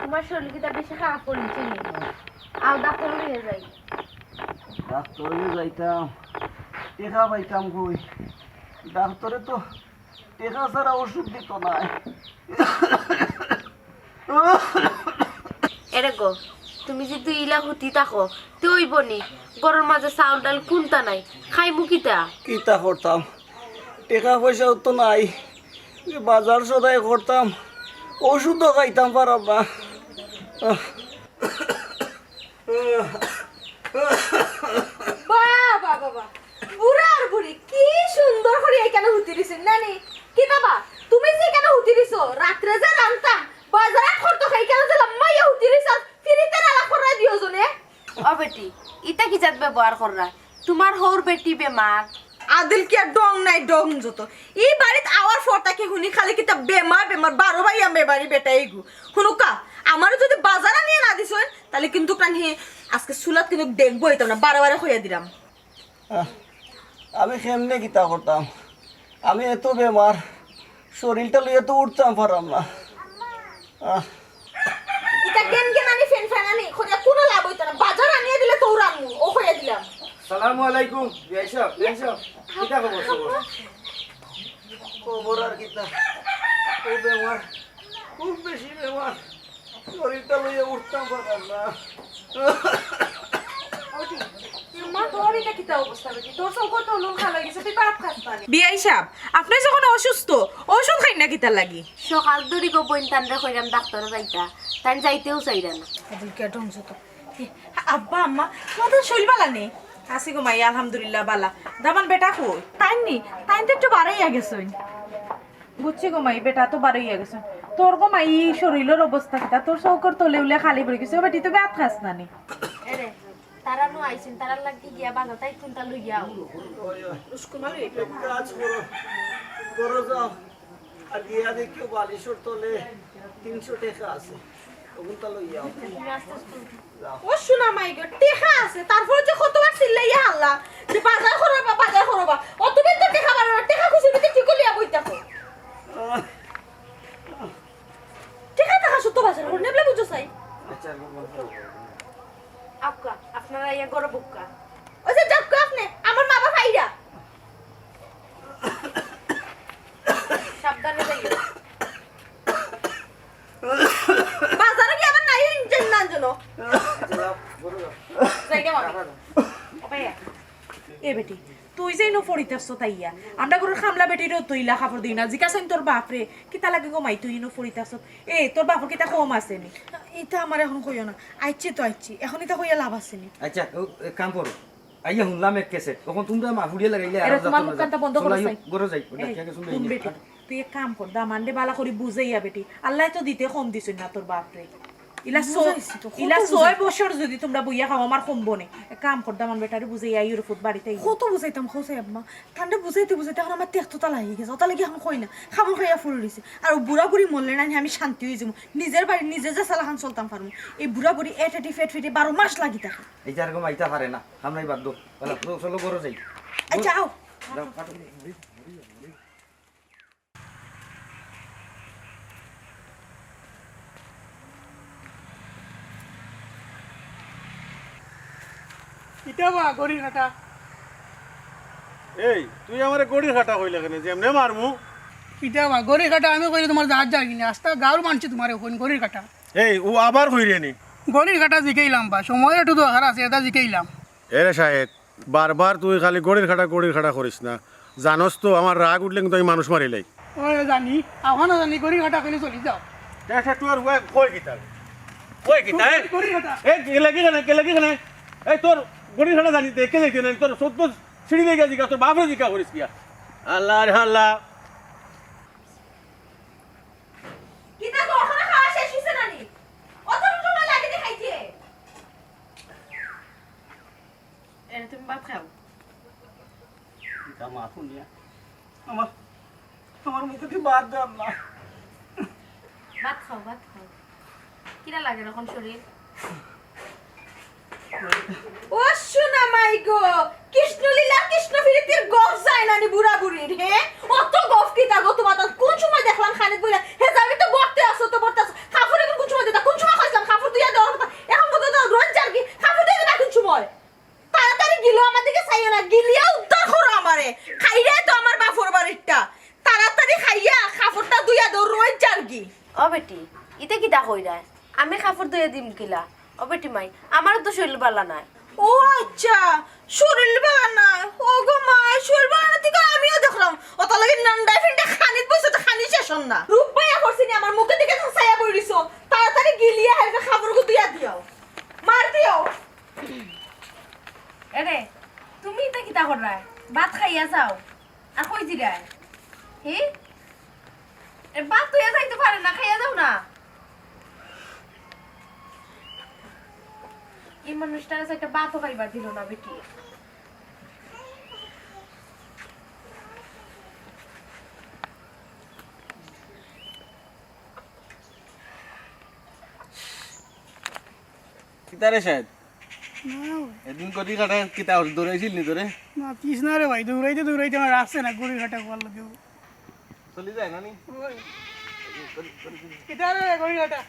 তোমার শরীর কি তা বেশি খারাপ করছে নি আও ডাক্তার নিয়ে যাই ডাক্তারে যাইতাম টেকা পাইতাম কই ডাক্তারে তো টেকা ছাড়া ওষুধ দিত না এরে গো তুমি যদি ইলা হুতি থাকো তুই বনি গরুর মাঝে চাউল ডাল কোনটা নাই খাই মুকিতা কিতা করতাম টেকা পয়সাও তো নাই বাজার সদাই করতাম ওষুধও খাইতাম পারাম না বাবা বাবা বুড়া আর বুড়ি কি সুন্দর করে এখানে হুতি দিছেন নানি কি বাবা তুমি যে এখানে হুতি দিছো রাত্রে যে রান্তাম বাজারে খরচ খাই কেন দিলাম মাইয়া হুতি দিছ ফিরিতে রালা করে দিও জনে ও বেটি ইটা কি জাত ব্যবহার কররা তোমার হোর বেটি বেমার আদিল কি আর ডং নাই ডং যত এই বাড়িতে আওয়ার ফটাকে হুনি খালি কি তা বেমার বেমার 12 ভাই আমি বাড়ি বেটাই গু হুনুকা আমারও যদি বাজারে নিয়ে না দিছ তাহলে কিন্তু কানি আজকে সুলাত কিন্তু দেখবো হইতাম না 12 বারে হইয়া দিলাম আমি কেমনে কিতা করতাম আমি এত বেমার শরীরটা লইয়া তো উঠতাম পারাম না এটা কেন কেন আনি ফেন ফেন আনি খোঁজা কোনো লাভ হইতো না বাজার আনিয়ে দিলে তো রানমু ও হইয়া দিলাম সালামু আলাইকুম বিয়াইসব কিটা খবর খবর আর কিতা ও বেমার খুব বেশি বেমার শরীরটা লইয়া উঠতাম পারাম না বিয়াই সাহেব আপনি যখন অসুস্থ ওষুধ খাই না কিতা লাগি সকাল দড়ি গো বইন তানরা কইরাম ডাক্তারে যাইতা তাই যাইতেও চাইরা না আদিল কে ঢংস তো আব্বা আম্মা তোমাদের শরীর বালা নেই আসি গো মাই আলহামদুলিল্লাহ বালা দামান বেটা কই তাই তো একটু বাড়াইয়া গেছই বুঝছি গো মাই বেটা তো বাড়াইয়া গেছই তোর গো মাই শরীরের অবস্থা কিতা তোর চৌকর তলে উলে খালি পড়ে গেছে বেটি তো ভাত খাস না নি এরে তারা নো আইছেন তারা লাগি গিয়া বাজা তাই কোনটা লইয়া কাজ করো করো যাও আর গিয়া দেখি বালিশর তলে 300 টাকা আছে ওগুনটা লইয়া ও শোনা মাই গো টেকা আছে তারপর যে কতবার চিল্লাইয়া আল্লাহ যে বাজার করবা অতদিন তো টেকা বাড়ানো টেকা খুশি দিতে ঠিক করিয়া বইতাছো টেকা টাকা সুতো বাজার করে নেবলে বুঝছো চাই আচ্ছা আপকা আপনারা ইয়া গড় বুক্কা ওই যে জব কো আপনি আমার মা বাবা ফাইরা সাবধানে যাইও বাজারে কি আবার নাই ইঞ্জিন না জানো যাইগা মামি ওপায়া এ বেটি তুই যেই নো ফরিতাছ তাইয়া আমরা গরুর খামলা বেটিরও তুইলা খাবার দিই না জিকাছেন তোর বাপরে কিতা লাগে গো মাই তুই নো ফরিতাছ এ তোর বাপর কিতা কম আছে নি এটা আমার এখন কইও না আইছি তো আইছি এখন এটা কইয়া লাভ আছে নি আচ্ছা কাম করো আইয়া শুনলাম এক কেসে তখন তোমরা মাহুড়িয়ে লাগাইলে এরা তোমার মুখখানটা বন্ধ করো চাই গরো যাই ওটা কি শুনবে কোন বেটি তুই এক কাম কর দামান্ডে বালা করি বুঝাইয়া বেটি আল্লাহ তো দিতে কম দিছই না তোর বাপরে ইলা 6 বছর যদি তোমরা বইয়া খাও আমার কমবো নে এক কাম কর দামান বেটারে বুঝাইয়া ইউরোপত বাড়িতে কত বুঝাইতাম খোসাই আম্মা ঠান্ডা বুঝাইতে এখন আমার তেখততা লাগি গেছে ওটা লাগি এখন কই না খাবার খাইয়া ফুল দিছে আর বুড়া বুড়ি মরলে না আমি শান্তি হয়ে যাবো নিজের বাড়ি নিজে যে সালাখান চলতাম পারবো এই বুড়া বুড়ি এটি ফেট ফেটে 12 মাস লাগি থাকে এই যে এরকম আইতা পারে না আমরাই বাদ দো চলো গরো যাই আচ্ছা আও যাও কাটো ইটা বা গড়ি খাটা এই তুই আমার গড়ি খাটা কইলে কেন যেমনে মারমু ইটা বা গড়ি কাটা আমি কইলে তোমার জাহাজ যাই কিনা আস্তা গাঁর মানছি তোমার ওখান গড়ির কাটা এই ও আবার কইরে নি গড়ির কাটা জিকাইলাম বা সময় একটু দরকার আছে এটা জিকাইলাম এরে সাহেব বারবার তুই খালি গড়ির খাটা করিস না জানোস তো আমার রাগ উঠলে কিন্তু আমি মানুষ মারিলাই ওই জানি এখনো জানি গড়ির কাটা কইলে চলি যাও দেখা তুই আর কই কিতা গড়ির কাটা এই কেলাকি কেন এই তোর গড়ির খাটা জানি দেখে দেখে না তোর সত্য সিঁড়ি দেখে জিজ্ঞাসা তোর বাপরে জিজ্ঞাসা করিস কিয়া আল্লাহ রে আল্লাহ কিতা গো ওখানে খাওয়া শেষ হইছে নানি অত সময় লাগে দেখাইছে এরে তুমি ভাত খাও এটা মাথু নিয়া আমার মুখে কি বাদ দাম না ভাত খাও কিরা লাগে এখন শরীর ও শোনা মাই গো কৃষ্ণলীলা কৃষ্ণ ফিরিতির গফ যায় নানি বুড়া বুড়ির হে অত গফ কিতা গো তোমার কোন সময় দেখলাম খানিত বইলা হে যাবি তো বর্তে আসো কাপড়ে কোন সময় দিতা কোন সময় বেটি ইতে কিতা কইরা আমি কাপড় ধুয়ে দিম কিলা ও বেটি মাই আমারও তো শরীর বালা নাই ও আচ্ছা শরীর বালা না ও গো মা শরীর বালা না থেকে আমিও দেখলাম অত লাগে নান্ডাই ফেন্ডা খানিত বসে তো খানি শেষ হন না রূপ পাইয়া করছিনি আমার মুখে দিকে ছায়া পড়িছো তাড়াতাড়ি গিলিয়া হেবে খাবার গো তুইয়া দিও মার দিও এরে তুমি ইতে কিতা করা ভাত খাইয়া যাও আর কই জিরায় হি এ ভাত তুই যাইতে পারে না খাইয়া যাও না এই মানুষটার একটা ভাতও খাইবার দিল না বেটি কিতারে শায়দ এদিন করি কাটা কিতা দৌড়াইছিল নি তোরে না তিস না রে ভাই দৌড়াইতে দৌড়াইতে আমার আসছে না গড়ি ঘাটা গোয়াল কেউ চলি যায় না নি কিতা রে গড়ি ঘাটা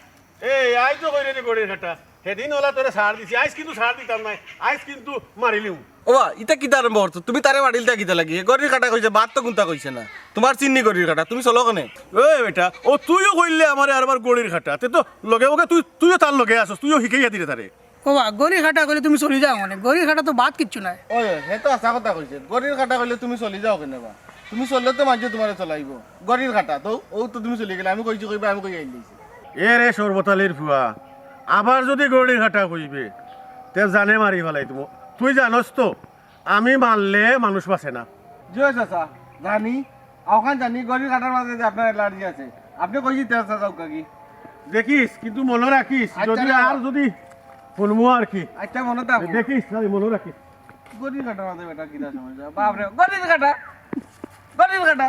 এই আই তো কইরে রে গড়ির ঘাটা সেদিন ওলা তোরে সার দিছি আইস কিন্তু সার দিতাম নাই আইস কিন্তু মারিলিম ওবা ইটা কিতা আরম্ভ করছো তুমি তারে মারিলটা কিতা লাগি গরির কাটা কইছে বাত তো কোনটা কইছে না তোমার চিন্নি গরির কাটা তুমি চলো কনে ওই বেটা ও তুইও কইলে আমারে আরবার গড়ির ঘাটা তে তো লগে লগে তুইও তার লগে আসস তুইও শিখাইয়া দিলে তারে ওবা গড়ি ঘাটা করলে তুমি চলে যাও মানে গড়ি ঘাটা তো বাদ কিচ্ছু নাই ওই হে তো আশা কথা কইছে গরির কাটা কইলে তুমি চলি যাও কেনে বা তুমি চললে তো মাঝে তোমারে চলাইব গরির কাটা তো ও তো তুমি চলি গেলে আমি কইছি কইবা আমি কই আইলিছি এ রে সর্বতালির ফুয়া আবার যদি গড়ির ঘাটা কইবে তে জানে মারি ফেলাই তুমি তুই জানস তো আমি মারলে মানুষ বাঁচে না জয় চাচা জানি ওখান জানি গরির কাটার মাঝে যে আপনার এলার্জি আছে আপনি কইছি তেল চাচা কাকি দেখিস কিন্তু মনে রাখিস আচ্ছা যদি রে। আর যদি শুনবো আর কি আচ্ছা মনে থাকো দেখিস আমি মনে রাখিস গরির কাটার মাঝে বেটা কিটা সমস্যা বাপরে গরির কাটা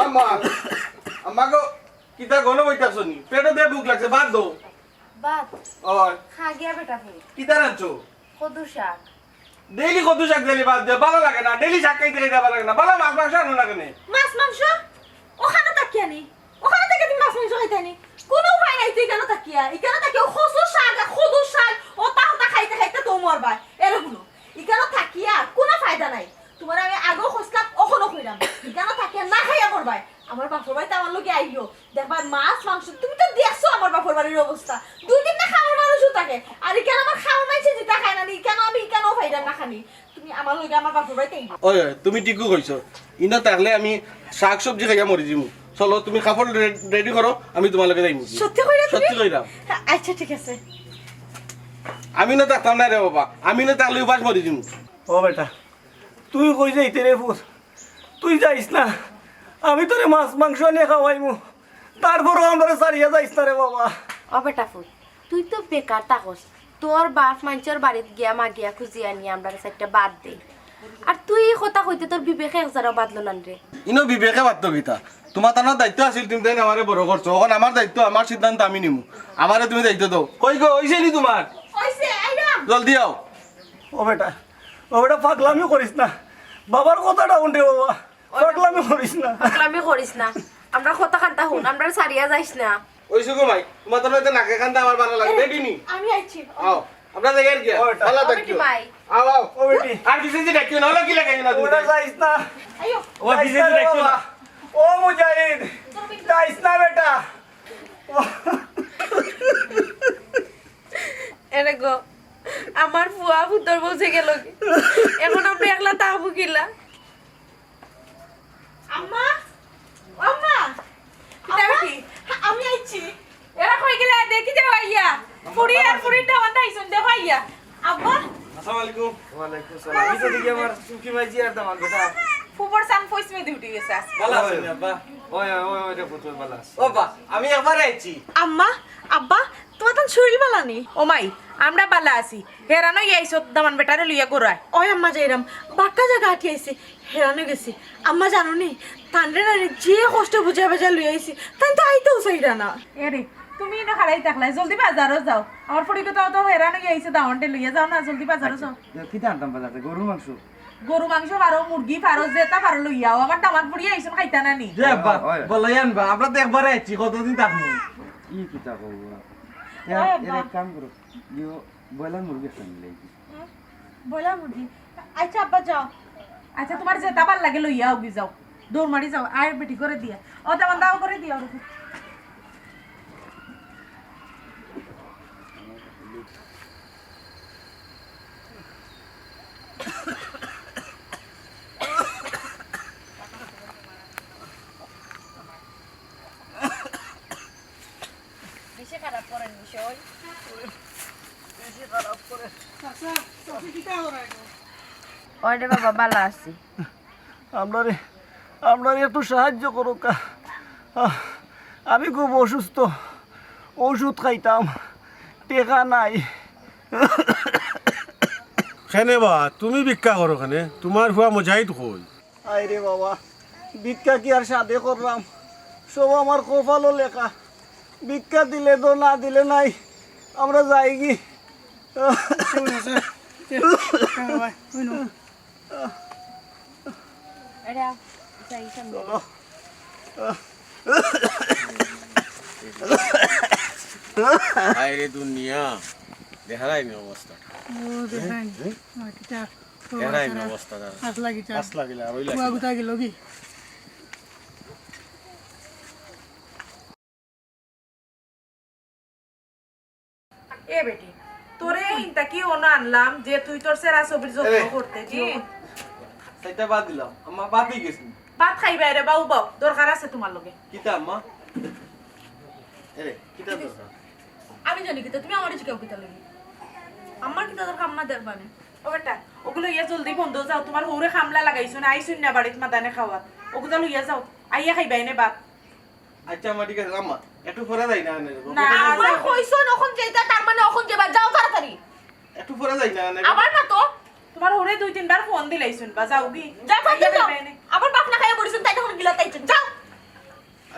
আম্মা আম্মা গো কিতা গণ বইতাছো নি পেটে দে ভুক লাগছে বাদ দো ভাত ওই খা গিয়া বেটা ফের কিতা রাঁচো কদু শাক ডেইলি কত শাক দিলি বাদ দে ভালো লাগে না ডেইলি শাক খাইতে খাইতে ভালো লাগে না ভালো মাছ মাংস আনো না কেন মাছ মাংস ওখানে তাকিয়া নি ওখানে থেকে তুমি মাছ মাংস খাইতে নি কোনো উপায় নাই তুই কেন তাকিয়া এখানে তাকিয়া খসু শাক খদু শাক ও তাহতা খাইতে খাইতে তো মরবা এরকম এখানে তাকিয়া কোনো ফায়দা নাই তোমার আমি আগেও খসলাম ওখানে কইরাম এখানে তাকিয়া না খাইয়া মরবাই আমার বাপর বাড়িতে আমার লোকে আইলো দেখবা মাছ মাংস তুমি তো দেখছো আমার বাপর বাড়ির অবস্থা দুই দিন না খাওয়ার মানুষও থাকে আর কেন আমার খাওয়ার মাইছে যেটা খায় না নি কেন আমি কেন ফাইদা না খানি তুমি আমার লোকে আমার বাপর বাড়িতে আইলো ওই তুমি ঠিকই কইছো ইনা তাহলে আমি শাক সবজি খাইয়া মরি যাবো চলো তুমি কাপড় রেডি করো আমি তোমার লগে যাইমু সত্যি কইরা তুমি সত্যি কইরাম আচ্ছা ঠিক আছে আমি না থাকতাম না রে বাবা আমি না থাকলে উপাস মরি যাবো ও বেটা তুই কই যাইতে রে ফুট তুই যাইস না আমি তোরে মাছ মাংস নিয়ে খাওয়াইমু তারপরও আমরা সারিয়া যাইস না রে বাবা ও বেটা ফুল তুই তো বেকার তাকস তোর বাপ মানুষের বাড়িত গিয়া মাগিয়া খুঁজিয়া নিয়ে আমরা একটা বাদ দে আর তুই কথা কইতে তোর বিবেকে একজারও বাদলো না রে ইনো বিবেকে বাধ্য গীতা তোমার তার দায়িত্ব আছিল তুমি তাই আমারে বড় করছো এখন আমার দায়িত্ব আমার সিদ্ধান্ত আমি নিমু আমারে তুমি দায়িত্ব দাও কই গো হইছে নি তোমার ওইসে আইরাম জলদি আও ও বেটা পাগলামি করিস না বাবার কথাটা উঠে বাবা পাগলামি করিস না পাগলামি করিস না আমরা কথা কান্তা হুন আমরা সারিয়া যাইস না ওই সুগো ভাই তোমার তার নাকে কান্দা আমার ভালো লাগে রেডি নি আমি আইছি আও আপনার দেখেন কি ভালো ও বেটি থাকিও ভাই আও আও ও বেটি আর কিছু যদি ডাকিও না হলো কি লাগে না তুমি ওটা যাইস না আইও ও কিছু যদি ডাকিও না ও মুজাহিদ যাইস না বেটা এনে গো আমার ফুয়া ফুতর বসে গেল এখন আমরা একলা তাহবু কিলা আম্মা আম্মা কিতা বেটি আমি আইছি এরা কই গেলা দেখি যাও আইয়া পুরি আর পুরি দাওয়ান দাইছন দেখো আইয়া আব্বা আসসালামু আলাইকুম ওয়ালাইকুম সালাম এই তো দিকে আমার চুমকি মাইজি আর দামান বেটা ফুবর সান ফইস মে ডিউটি গেছে আজ ভালো আছেন আব্বা ওই রে পুত্র ভালো আছে ও বাবা আমি একবার আইছি আম্মা আব্বা তোমার তো শরীর বালা নি ও মাই আমরা বালা আছি হেরানো আইছো দামান বেটারে লইয়া গোরায় ওই আম্মা যাইরাম বাক্কা জায়গা আটি আইছে হেরানো গেছি আম্মা জানো নি তান্ডে না যে কষ্ট বুঝা বুঝা লই আইছি তাই তো আইতেও চাইরা না এরে তুমি না খাড়াই থাকলাই জলদি বাজারও যাও আমার পরিকে তো হেরানো আইছে দাওয়ানটে লইয়া যাও না জলদি বাজারও যাও কিতা আনতাম বাজারে গরুর মাংস গরু মাংস পারো মুরগি পারো যেটা পারো লইয়াও আমার দামান পড়ি আইছো খাইতা না নি যে আব্বা বলাই আনবা আমরা তো একবার আইছি কতদিন থাকবো ই কিতা করবো এক কাম করো ইও বয়লার মুরগি সামনে বলা মুরগি আচ্ছা আব্বা যাও আচ্ছা তোমার যেটা ভাল লাগে লইয়াও গি যাও দৌড় মারি যাও আর বেটি করে দিয়া ও দামান দাও করে দিও ওরে বাবা ভালো আছি আপনার একটু সাহায্য করো কা আমি খুব অসুস্থ ওষুধ খাইতাম টেকা নাই কেনে বা তুমি ভিক্ষা করো কেনে তোমার হুয়া মুজাহিদ কই আইরে বাবা ভিক্ষা কি আর সাধে করলাম সব আমার কপালও লেখা ভিক্ষা দিলে তো না দিলে নাই আমরা যাই কি এটা যাই সামনে আইরে দুনিয়া দেখা যায় নি অবস্থা ও দেখাই কিটা দেখা যায় নি অবস্থা হাত লাগিছে আস লাগিলা আর কুয়া গুতা গেল কি এ বেটি তোরে ইনতা কি ওনা আনলাম যে তুই তোর সেরা ছবির যত্ন করতে জি সেটা বাদ দিলাম আম্মা বাপি গেছি ভাত খাইবা রে বাউ বাউ দরকার আছে তোমার লগে কিতা আম্মা এরে কিতা দরকার আমি জানি কি তুমি আমারই জিজ্ঞাসা করতে লাগি আমার কি তোর কাম না দেখবানে ও বেটা ওগুলো ইয়া জলদি বন্ধ যাও তোমার হৌরে খামলা লাগাইছো না আইছুন না বাড়িতে মাদানে খাওয়া ওগুলো লইয়া যাও আইয়া খাইবা এনে বাত আচ্ছা আমার ঠিক আছে আম্মা একটু পরে যাই না না আমার কইছো নখন যেটা তার মানে নখন যাবা যাও তাড়াতাড়ি একটু পরে যাই না আবার না তো তোমার হৌরে দুই তিনবার ফোন দিলাইছুন বা যাও কি যাও আবার বাপ না খাইয়া বলিছুন তাই তখন গিলা তাইছুন যাও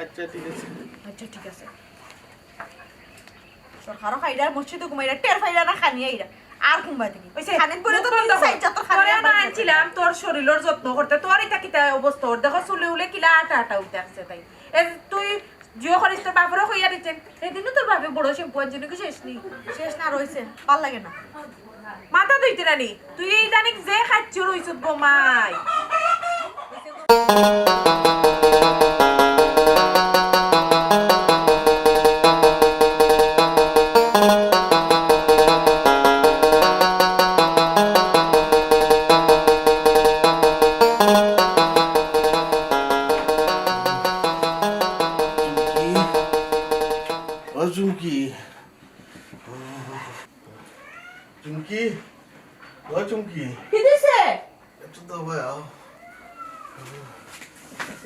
আচ্ছা ঠিক আছে আচ্ছা ঠিক আছে সরকারও খাইডার মসজিদে ঘুমাইরা টের ফাইরা না খানিয়া ইরা আর ঘুমবা দিবি ওইছে খানেন পরে তো তিন সাইড তো খানিয়া না আনছিলাম তোর শরীরের যত্ন করতে তোর এটা কিটা অবস্থা ওর দেখো চুলে উলে কিলা আটা আটা উঠে আসছে তাই তুই জিও করিস তোর বাপরও হইয়া দিচ্ছেন সেদিনও তোর বাপে বড় শ্যাম্পু আনছিল কি শেষ না রয়েছে ভাল লাগে না মাথা ধুইতে রানি তুই এই জানিক যে খাচ্ছ রইছ গোমাই চুমকি চুমকি ও চুমকি কি দিছে একটু দাও ভাই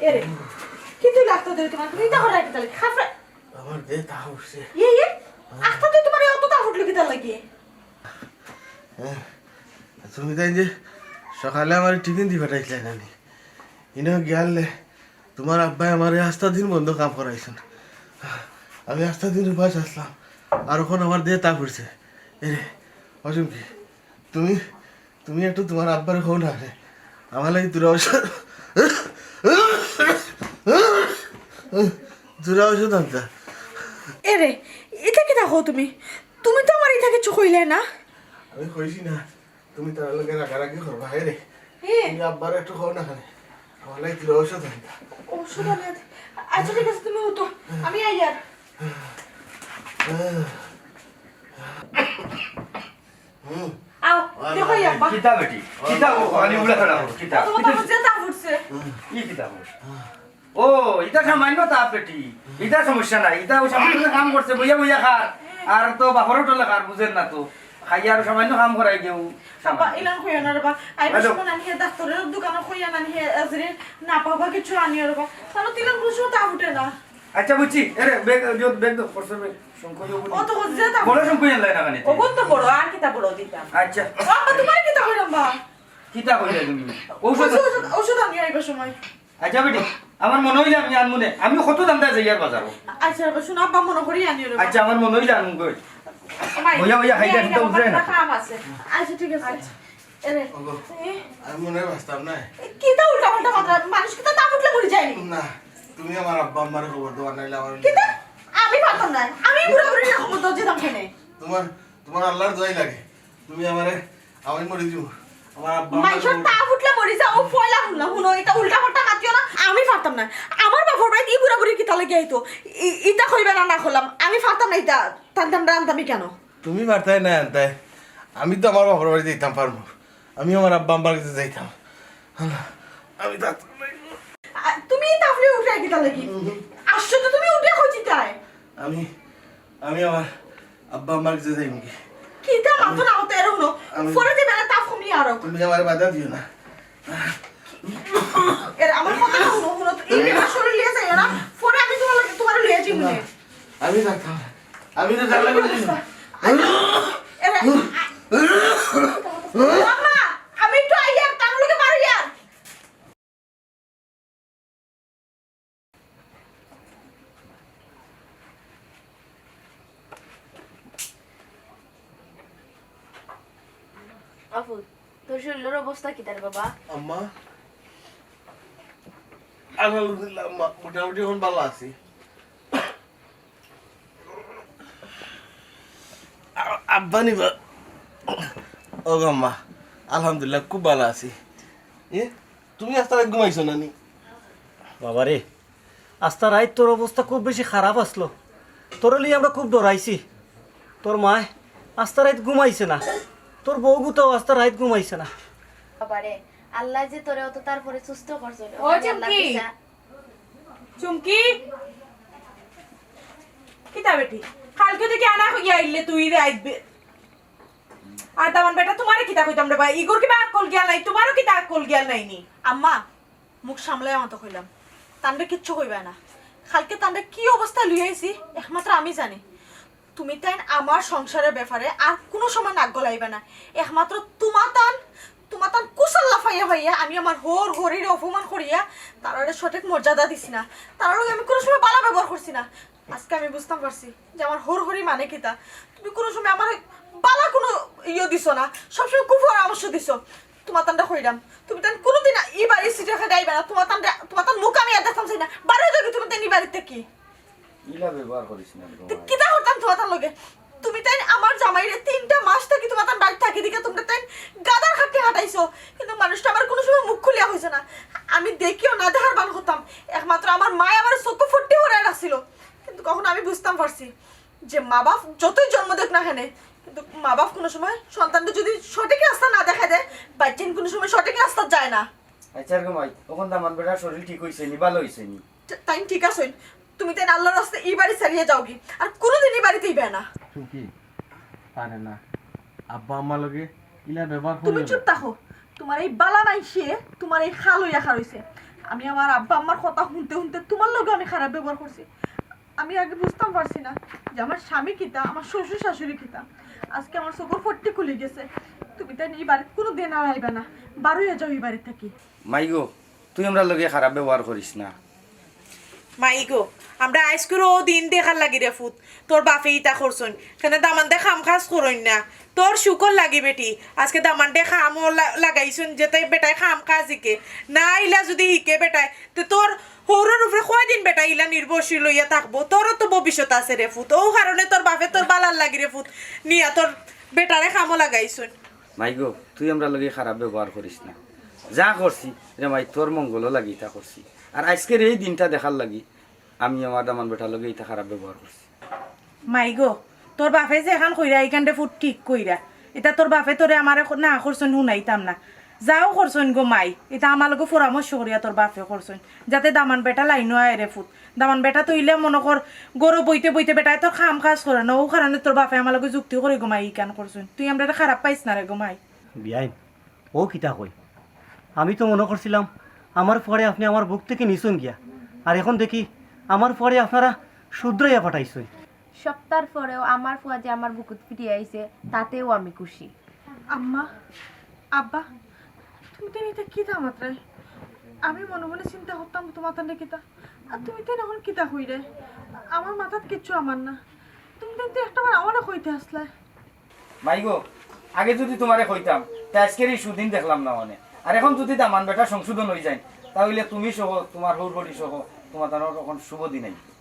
এরে কি তুই লাগতো দে তোমার তুমি তা হলাই তাহলে খাফে আমার দে তা উঠছে ইয়ে আস্তা তুই তোমার অত তা ফুটলো কি তার লাগি তুমি তাই যে সকালে আমার টিফিন দি পাঠাইছিলে নানি ইনো গিয়ালে তোমার আব্বাই আমার আস্তা দিন বন্ধ কাম করাইছেন আমি আস্তা দিন উপাস আসলাম আর ওখানে আমার দিয়ে তা পড়ছে এরে অসুমকি তুমি তুমি একটু তোমার আব্বার খো না রে আমার লাগে দূরা ওষুধ দূরা ওষুধ আনতা এরে এটা কি দেখো তুমি তুমি তো আমার এটা কিছু কইলে না আমি কইছি না তুমি তার লগে রাগারাগি করবা হে রে তুমি আব্বার একটু খো না খানে আমার লাগে দূরা ওষুধ আনতা ওষুধ আনিয়া দে। আচ্ছা ঠিক আছে তুমি উঠো আমি আইয়ার আও দেখো আব্বা কিতা বেটি কিতা ও খালি উলা ফেলা কিতা তোমার তো যে তা ফুটছে কি কিতা ও এটা সামান্য তাপ বেটি এটা সমস্যা নাই এটা সামান্য কাম করছে বইয়া বইয়া খার আর তো বাপরও টলে খার বুঝেন না তো খাইয়া আর সামান্য কাম করাই কেউ আব্বা ইলান কইয়া না রে বা আই বসে না হে ডাক্তারের দোকানে কইয়া না হে আজরে না পাবা কিছু আনিয়া রে বা তাহলে তিলান গুছো তা ফুটে না আচ্ছা বুঝছি আরে বেগ জোত বেগ দো করছে বেগ সংকোয় ও তো যে তা বড় সংকোয় লাই না কানে ও কত বড় আর কিতা বড় দিতাম আচ্ছা আব্বা তোমার কিতা কইলাম বা কিতা কইলা তুমি ঔষধ ওষুধ আনিয়া আইবা সময় আচ্ছা বেটি আমার মনে হইলে আমি আনমনে আমি কত দাম দা যাইয়ার বাজারও আচ্ছা আব্বা শুন আব্বা মনে করি আনিয়া রে আচ্ছা আমার মনে হইলে আনমু গই বইয়া বইয়া খাইটা দিতে উঠরে না কাম আছে আচ্ছা ঠিক আছে এরে আমি মনে হয় বাঁচতাম না কিতা উল্টা পাল্টা কথা মানুষ কিতা তা ফুটলে মরে যায়নি না তুমি আমার আব্বা আম্মার খবর দেওয়া নাইলে আমার কিতা আমি পারতাম না আমি বুড়া বুড়ি না খবর দাও যেতাম কেনে তোমার তোমার আল্লাহর দোয়াই লাগে তুমি আমারে আমি মরে দিব আমার আব্বা মানুষের তা ফুটলে মরে যা ও ফয়লা হুলা হুনো এটা উল্টা পাল্টা মাতিও না আমি পারতাম না আমার বাপর বাড়িতে ই বুড়া বুড়ি কিতা লাগে আইতো ইটা কইবে না না খলাম আমি পারতাম না এটা টানতাম রান্তামি কেন তুমি পারতাই না আনতাই আমি তো আমার বাবার বাড়িতে যেতাম পারবো আমি আমার আব্বা আম্মার কাছে যাইতাম আমি তা তুমি তাহলে উঠে কিতা লাগি আসছো তো তুমি উঠে কইছি তাই আমি আমি আমার আব্বা আমার কাছে যাই মুখে কিতা মাথা না হতে এরো নো ফরে দিবে না তা কমলি আরো তুমি আমার বাধা দিও না এর আমার কথা শুনো শুনো এই আমার শরীর লিয়ে যায় না ফরে আমি তোমার লিয়ে যাই মনে আমি থাকতাম না। আমি তো ঝামেলা করে দিলাম মামা আমি একটু আইয়ার তার লগে মারি আর আপু তোর শরীরের অবস্থা কি তার বাবা? আম্মা আলহামদুলিল্লাহ আম্মা মোটামুটি এখন ভালো আছি আব্বা নিবা ও আম্মা আলহামদুলিল্লাহ খুব ভালো আছি এ তুমি আস্তে ঘুমাইছো নানি বাবারে আস্তা রাইত তোর অবস্থা খুব বেশি খারাপ আসলো তোর লিয়ে আমরা খুব ডরাইছি তোর মায় আস্তা রাইত ঘুমাইছে না তোর বউ গুতাও আস্তা রাইত ঘুমাইছে না বাবারে আল্লাহ যে তোরে অত তারপরে সুস্থ করছে ও চুমকি চুমকি কিতা বেটি কালকে থেকে আনা হইয়া আইলে তুই রে আইবে আর দামান বেটা তোমারে কিতা কইতাম রে ভাই ইগোর কি বাক কল গিয়া নাই তোমারও কি তাক কল গিয়া নাই নি আম্মা মুখ সামলাই আমার তো কইলাম তান্ডে কিচ্ছু কইবে না কালকে তান্ডে কি অবস্থা লইয়াইছি একমাত্র আমি জানি তুমি তাই আমার সংসারের ব্যাপারে আর কোনো সময় নাক গলাইবে না একমাত্র তোমার তান কুসাল্লা ফাইয়া ফাইয়া আমি আমার হরির অপমান করিয়া তার সঠিক মর্যাদা দিছি না তার লগে আমি কোনো সময় বালা ব্যবহার করছি না আজকে আমি বুঝতাম পারছি যে আমার হরি মানে কিতা তুমি কোনো সময় আমার বালা কোনো দিছো না সবসময় খুব পরামর্শ দিছো তোমার তান্ডা কইরাম তুমি তান কোনোদিন এই বাড়ি সিটে খেয়ে যাইবে না তোমার তান মুখ আমি আর দেখতাম চাই না বাড়ি যাবি তুমি তাই এই বাড়িতে কি ইলা ব্যবহার করিস না কিতা করতাম তোমার তার লগে তুমি তাই আমার জামাইরে 3টা মাস থেকে তোমার তার বাড়ি থাকি দিকে তোমরা তাই গাদার খাটে হাঁটাইছো কিন্তু মানুষটা আমার কোনো সময় মুখ খুলিয়া হয়েছে না আমি দেখিও না দেখার বান হতাম একমাত্র আমার মা আমার চোখ ফুটতে হয়ে রাখছিল কিন্তু কখন আমি বুঝতাম পারছি যে মা বাপ যতই জন্ম দেখ না কেন কিন্তু মা বাপ কোনো সময় সন্তানকে যদি সঠিক রাস্তা না দেখা দেয় বাচ্চা কোনো সময় সঠিক রাস্তা যায় না আচ্ছা ঘুমাই তখন দামান বেটার শরীর ঠিক হইছে নি ভালো হইছে নি তাই ঠিক আছে তুমি তাই আল্লাহর রাস্তায় এই বাড়ি ছাড়িয়ে যাও কি আর কোনোদিন এই বাড়িতেই বে না চুমকি পারে না আব্বা আম্মা লগে ইলা ব্যবহার তুমি চুপ থাকো তোমার এই বালা মাইসে তোমার এই খাল হইয়া খারইছে আমি আমার আব্বা আম্মার কথা শুনতে শুনতে তোমার লগে আমি খারাপ ব্যবহার করছি আমি আগে বুঝতাম পারছি না যে আমার স্বামী কিতা আমার শ্বশুর শাশুড়ি কিতা আজকে আমার চোখের ফট্টি খুলে গেছে তুমি তাই এই বাড়িতে কোনো দিন আর আইবে না বার হইয়া যাও এই বাড়ি থেকে মাইগো তুই আমরা লগে খারাপ ব্যবহার করিস না মাইগো আমরা আইসকুর ও দিন দেখার লাগি রে ফুট তোর বাপে ইতা করছন কেন দামান দে খাম খাস করইন না তোর শুকর লাগি বেটি আজকে দামান দে খাম লাগাইছুন যেতে বেটায় খাম কাজ হিকে না ইলা যদি হিকে বেটায় তো তোর হরুর উপরে কয়দিন বেটা ইলা নির্ভরশীল লইয়া থাকবো তোরও তো ভবিষ্যৎ আছে রে ফুট ও কারণে তোর বাপে তোর বালার লাগি রে ফুট নিয়া তোর বেটারে খামও লাগাইছুন মাইগো তুই আমরা লগে খারাপ ব্যবহার করিস না যা করছি রে মাই তোর মঙ্গলও লাগি তা করছি আর আজকের এই দিনটা দেখার লাগি আমি আমার দামান বেটার লগে এটা খারাপ ব্যবহার করছি মাইগো তোর বাপে যে এখন কইরা এইখানটা ফুট ঠিক কইরা এটা তোর বাপে তোরে আমার না করছন শুনাইতাম না যাও করছন গো মাই এটা আমার লগে পরামর্শ করিয়া তোর বাপে করছন যাতে দামান বেটা লাইনো আয় রে ফুট দামান বেটা তৈলে মনে কর গরু বইতে বইতে বেটায় তোর খাম খাস করে না ও কারণে তোর বাপে আমার লগে যুক্তি করে গোমাই ইকান করছন তুই আমরা খারাপ পাইস না রে গোমাই বিয়াই ও কিতা কই আমি তো মনে করছিলাম আমার পরে আপনি আমার বুক থেকে নিছুন গিয়া আর এখন দেখি আমার পরে আপনারা শুদ্রইয়া পাঠাইছই সপ্তাহ পরেও আমার ফুয়া যে আমার বুকুত ফিরিয়ে আইছে তাতেও আমি খুশি আম্মা আব্বা তুমি তো এটা কিতা মাত্রায় আমি মনে মনে চিন্তা করতাম তোমার তান্ডে কিতা আর তুমি তো এখন কিতা হই রে আমার মাথাত কিচ্ছু আমার না তুমি তো একটাবার আমারও কইতে আসলে মাইগো আগে যদি তোমারে কইতাম তা আজকের এই সুদিন দেখলাম না মানে আর এখন যদি দামান বেটা সংশোধন হয়ে যায় তাহলে তুমি সহ তোমার হৌরবড়ি সহ তোমার তার এখন শুভ দিন আইবে